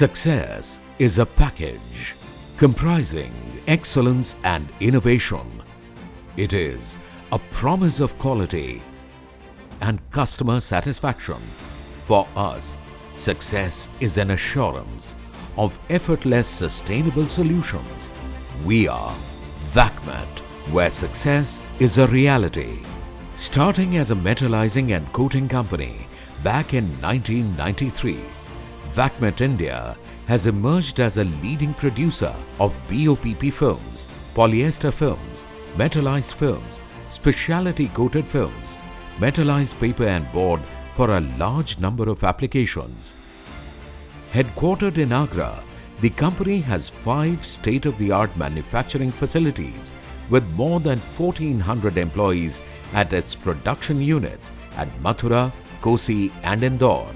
Success is a package comprising excellence and innovation. It is a promise of quality and customer satisfaction. For us, success is an assurance of effortless sustainable solutions. We are Vakmet, where success is a reality. Starting as a metallizing and coating company back in 1993, Vakmet India has emerged as a leading producer of BOPP films, polyester films, metallized films, specialty coated films, metallized paper and board for a large number of applications. Headquartered in Agra, the company has 5 state-of-the-art manufacturing facilities with more than 1,400 employees at its production units at Mathura, Kosi and Indore.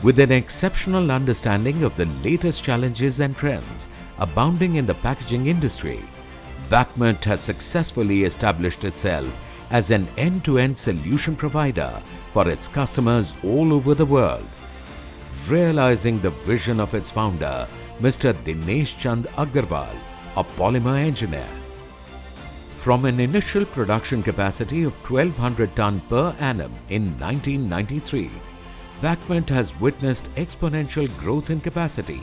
With an exceptional understanding of the latest challenges and trends abounding in the packaging industry, Vakmet has successfully established itself as an end-to-end solution provider for its customers all over the world. Realizing the vision of its founder, Mr. Dinesh Chand Agarwal, a polymer engineer. From an initial production capacity of 1,200 ton per annum in 1993, Vakmet has witnessed exponential growth in capacity,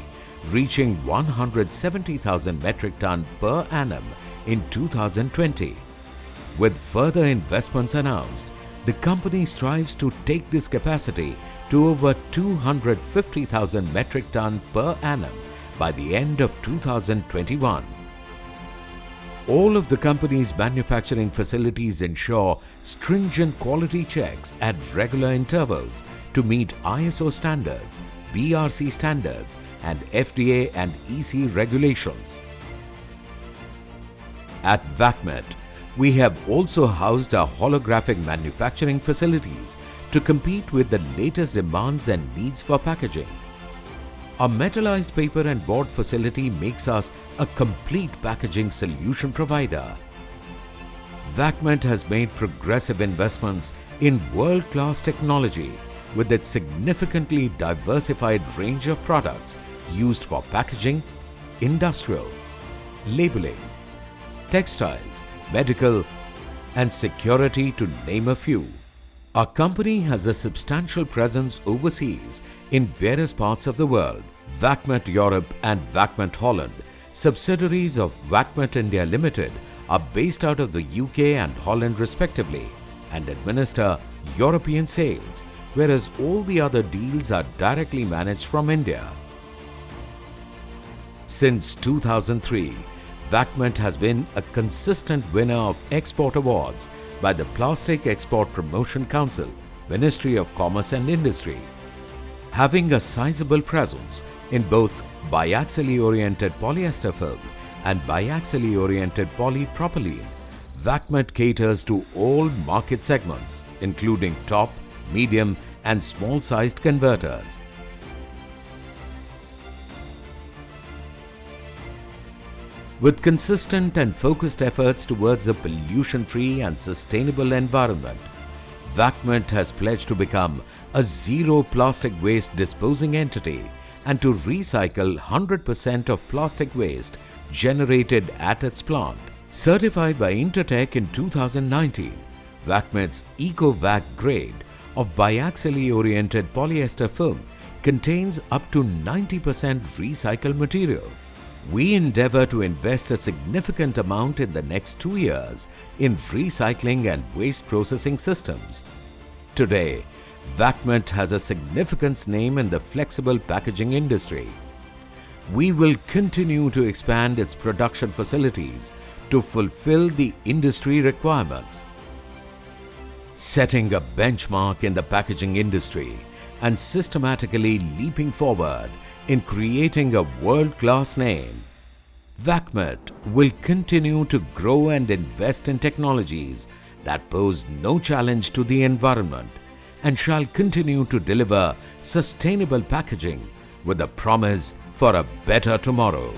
reaching 170,000 metric ton per annum in 2020. With further investments announced, the company strives to take this capacity to over 250,000 metric ton per annum by the end of 2021. All of the company's manufacturing facilities ensure stringent quality checks at regular intervals to meet ISO standards, BRC standards and FDA and EC regulations. At Vakmet, we have also housed our holographic manufacturing facilities to compete with the latest demands and needs for packaging. Our metallized paper and board facility makes us a complete packaging solution provider. Vakmet has made progressive investments in world-class technology with its significantly diversified range of products used for packaging, industrial, labeling, textiles, medical, and security, to name a few. Our company has a substantial presence overseas in various parts of the world. Vakmet Europe and Vakmet Holland, subsidiaries of Vakmet India Limited, are based out of the UK and Holland respectively and administer European sales, whereas all the other deals are directly managed from India. Since 2003, Vakmet has been a consistent winner of export awards by the Plastic Export Promotion Council, Ministry of Commerce and Industry. Having a sizable presence in both biaxially oriented polyester film and biaxially oriented polypropylene, Vakmet caters to all market segments, including top, medium and small-sized converters. With consistent and focused efforts towards a pollution-free and sustainable environment, Vakmet has pledged to become a zero plastic waste disposing entity and to recycle 100% of plastic waste generated at its plant. Certified by Intertek in 2019, Vakmet's EcoVac grade of biaxially oriented polyester film contains up to 90% recycled material. We endeavor to invest a significant amount in the next 2 years in recycling and waste processing systems. Today, Vakmet has a significant name in the flexible packaging industry. We will continue to expand its production facilities to fulfill the industry requirements. Setting a benchmark in the packaging industry and systematically leaping forward in creating a world-class name, Vakmet will continue to grow and invest in technologies that pose no challenge to the environment and shall continue to deliver sustainable packaging with a promise for a better tomorrow.